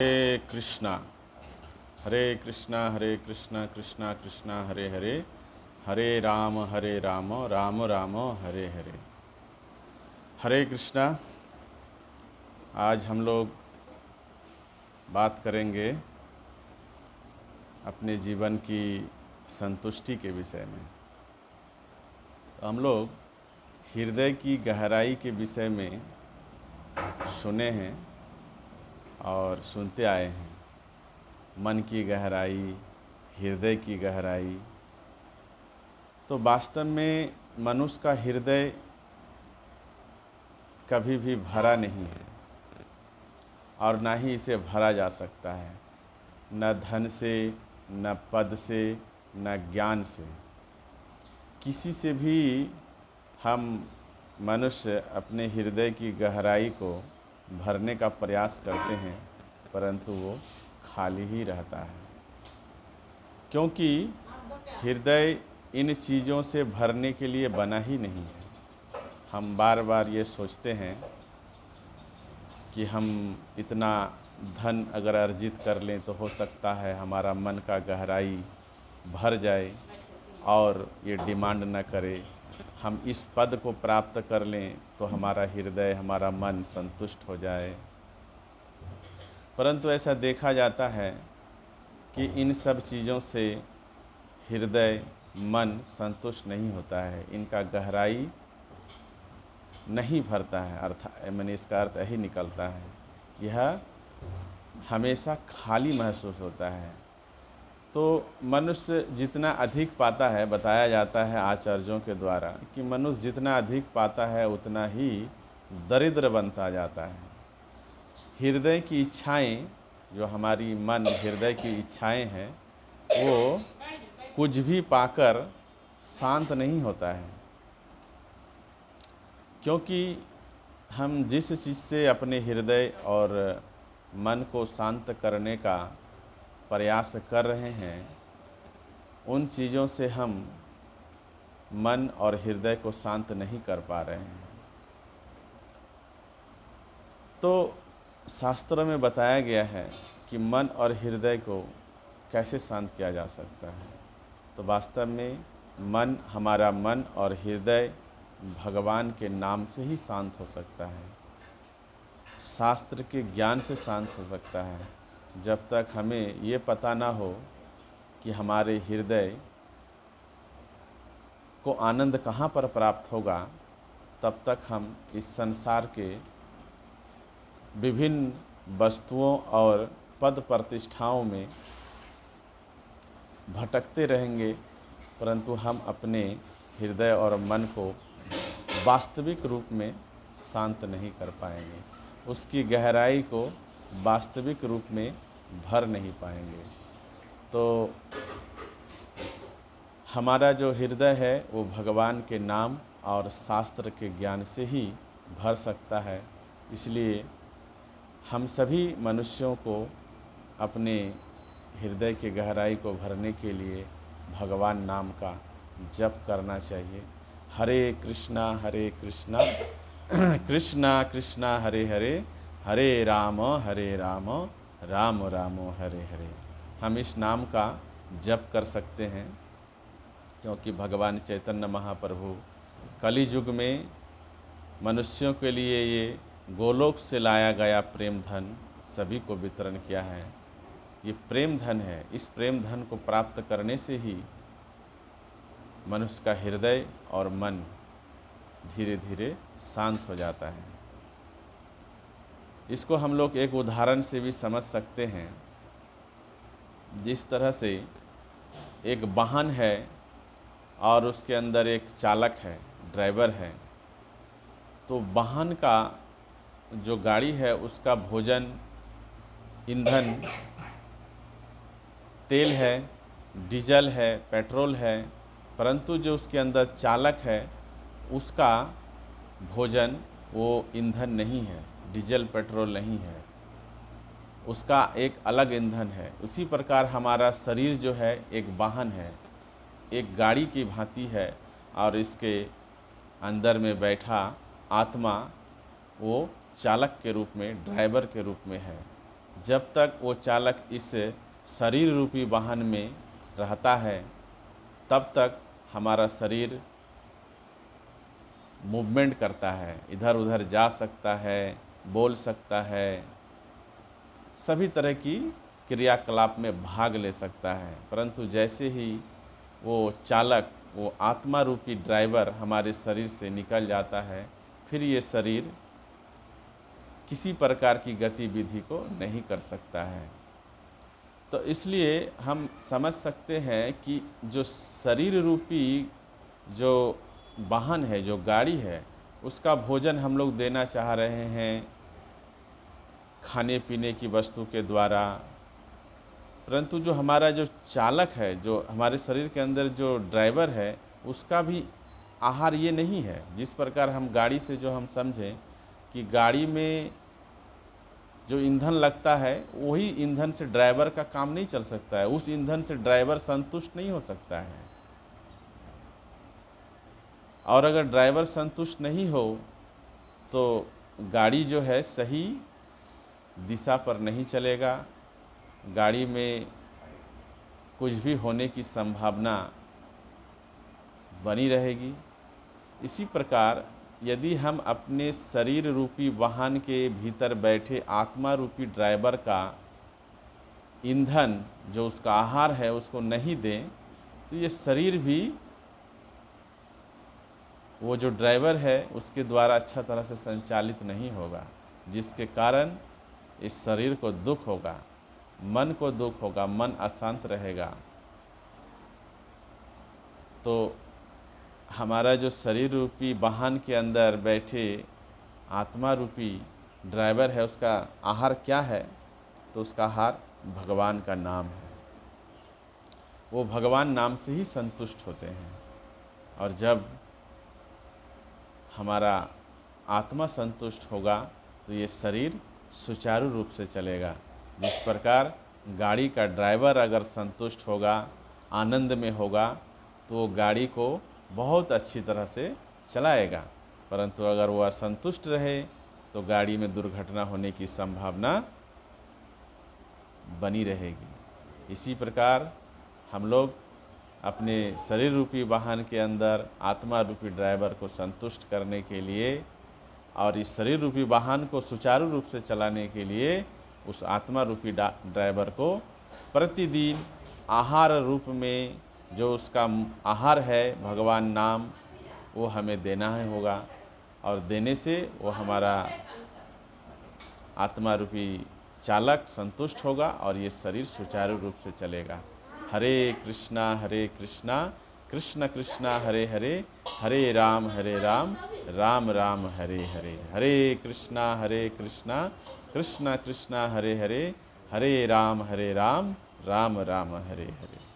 हरे कृष्णा हरे कृष्णा हरे कृष्णा कृष्णा कृष्णा हरे हरे हरे राम राम राम हरे हरे। हरे कृष्णा। आज हम लोग बात करेंगे अपने जीवन की संतुष्टि के विषय में। तो हम लोग हृदय की गहराई के विषय में सुने हैं और सुनते आए हैं। मन की गहराई, हृदय की गहराई। तो वास्तव में मनुष्य का हृदय कभी भी भरा नहीं है और ना ही इसे भरा जा सकता है, न धन से, न पद से, न ज्ञान से। किसी से भी हम मनुष्य अपने हृदय की गहराई को भरने का प्रयास करते हैं, परंतु वो खाली ही रहता है, क्योंकि हृदय इन चीज़ों से भरने के लिए बना ही नहीं है। हम बार बार ये सोचते हैं कि हम इतना धन अगर अर्जित कर लें तो हो सकता है हमारा मन का गहराई भर जाए और ये डिमांड न करे। हम इस पद को प्राप्त कर लें तो हमारा हृदय, हमारा मन संतुष्ट हो जाए। परंतु ऐसा देखा जाता है कि इन सब चीज़ों से हृदय, मन संतुष्ट नहीं होता है, इनका गहराई नहीं भरता है। मैंने इसका अर्थ यही निकलता है, यह हमेशा खाली महसूस होता है। तो मनुष्य जितना अधिक पाता है, बताया जाता है आचार्यों के द्वारा कि मनुष्य जितना अधिक पाता है उतना ही दरिद्र बनता जाता है। हृदय की इच्छाएं, जो हमारी मन हृदय की इच्छाएं हैं, वो कुछ भी पाकर शांत नहीं होता है, क्योंकि हम जिस चीज़ से अपने हृदय और मन को शांत करने का प्रयास कर रहे हैं, उन चीज़ों से हम मन और हृदय को शांत नहीं कर पा रहे हैं। तो शास्त्रों में बताया गया है कि मन और हृदय को कैसे शांत किया जा सकता है। तो वास्तव में हमारा मन और हृदय भगवान के नाम से ही शांत हो सकता है, शास्त्र के ज्ञान से शांत हो सकता है। जब तक हमें ये पता ना हो कि हमारे हृदय को आनंद कहाँ पर प्राप्त होगा, तब तक हम इस संसार के विभिन्न वस्तुओं और पद प्रतिष्ठाओं में भटकते रहेंगे, परंतु हम अपने हृदय और मन को वास्तविक रूप में शांत नहीं कर पाएंगे, उसकी गहराई को वास्तविक रूप में भर नहीं पाएंगे। तो हमारा जो हृदय है वो भगवान के नाम और शास्त्र के ज्ञान से ही भर सकता है। इसलिए हम सभी मनुष्यों को अपने हृदय की गहराई को भरने के लिए भगवान नाम का जप करना चाहिए। हरे कृष्णा कृष्णा कृष्णा हरे हरे, हरे राम राम राम हरे हरे। हम इस नाम का जप कर सकते हैं, क्योंकि भगवान चैतन्य महाप्रभु कली युग में मनुष्यों के लिए ये गोलोक से लाया गया प्रेम धन सभी को वितरण किया है। ये प्रेम धन है। इस प्रेम धन को प्राप्त करने से ही मनुष्य का हृदय और मन धीरे धीरे शांत हो जाता है। इसको हम लोग एक उदाहरण से भी समझ सकते हैं। जिस तरह से एक वाहन है और उसके अंदर एक चालक है, ड्राइवर है, तो वाहन का जो गाड़ी है उसका भोजन, ईंधन, तेल है, डीजल है, पेट्रोल है, परंतु जो उसके अंदर चालक है उसका भोजन वो ईंधन नहीं है, डीजल पेट्रोल नहीं है, उसका एक अलग ईंधन है। उसी प्रकार हमारा शरीर जो है एक वाहन है, एक गाड़ी की भांति है, और इसके अंदर में बैठा आत्मा वो चालक के रूप में, ड्राइवर के रूप में है। जब तक वो चालक इस शरीर रूपी वाहन में रहता है तब तक हमारा शरीर मूवमेंट करता है, इधर उधर जा सकता है, बोल सकता है, सभी तरह की क्रियाकलाप में भाग ले सकता है। परंतु जैसे ही वो चालक, वो आत्मा रूपी ड्राइवर हमारे शरीर से निकल जाता है, फिर ये शरीर किसी प्रकार की गतिविधि को नहीं कर सकता है। तो इसलिए हम समझ सकते हैं कि जो शरीर रूपी जो वाहन है, जो गाड़ी है, उसका भोजन हम लोग देना चाह रहे हैं खाने पीने की वस्तु के द्वारा, परंतु जो हमारा जो चालक है, जो हमारे शरीर के अंदर जो ड्राइवर है, उसका भी आहार ये नहीं है। जिस प्रकार हम गाड़ी से जो हम समझें कि गाड़ी में जो ईंधन लगता है वही ईंधन से ड्राइवर का काम नहीं चल सकता है, उस ईंधन से ड्राइवर संतुष्ट नहीं हो सकता है। और अगर ड्राइवर संतुष्ट नहीं हो तो गाड़ी जो है सही दिशा पर नहीं चलेगा, गाड़ी में कुछ भी होने की संभावना बनी रहेगी। इसी प्रकार यदि हम अपने शरीर रूपी वाहन के भीतर बैठे आत्मा रूपी ड्राइवर का ईंधन, जो उसका आहार है, उसको नहीं दें तो ये शरीर भी वो जो ड्राइवर है उसके द्वारा अच्छा तरह से संचालित नहीं होगा, जिसके कारण इस शरीर को दुख होगा, मन को दुख होगा, मन अशांत रहेगा। तो हमारा जो शरीर रूपी वाहन के अंदर बैठे आत्मा रूपी ड्राइवर है, उसका आहार क्या है? तो उसका आहार भगवान का नाम है। वो भगवान नाम से ही संतुष्ट होते हैं। और जब हमारा आत्मा संतुष्ट होगा तो ये शरीर सुचारू रूप से चलेगा। जिस प्रकार गाड़ी का ड्राइवर अगर संतुष्ट होगा, आनंद में होगा, तो वो गाड़ी को बहुत अच्छी तरह से चलाएगा। परंतु अगर वह असंतुष्ट रहे तो गाड़ी में दुर्घटना होने की संभावना बनी रहेगी। इसी प्रकार हम लोग अपने शरीर रूपी वाहन के अंदर आत्मा रूपी ड्राइवर को संतुष्ट करने के लिए और इस शरीर रूपी वाहन को सुचारू रूप से चलाने के लिए उस आत्मा रूपी ड्राइवर को प्रतिदिन आहार रूप में, जो उसका आहार है भगवान नाम, वो हमें देना है होगा। और देने से वो हमारा आत्मा रूपी चालक संतुष्ट होगा और ये शरीर सुचारू रूप से चलेगा। हरे कृष्णा कृष्ण कृष्ण हरे हरे, हरे राम राम राम हरे हरे। हरे कृष्णा कृष्ण कृष्ण हरे हरे, हरे राम राम राम हरे हरे।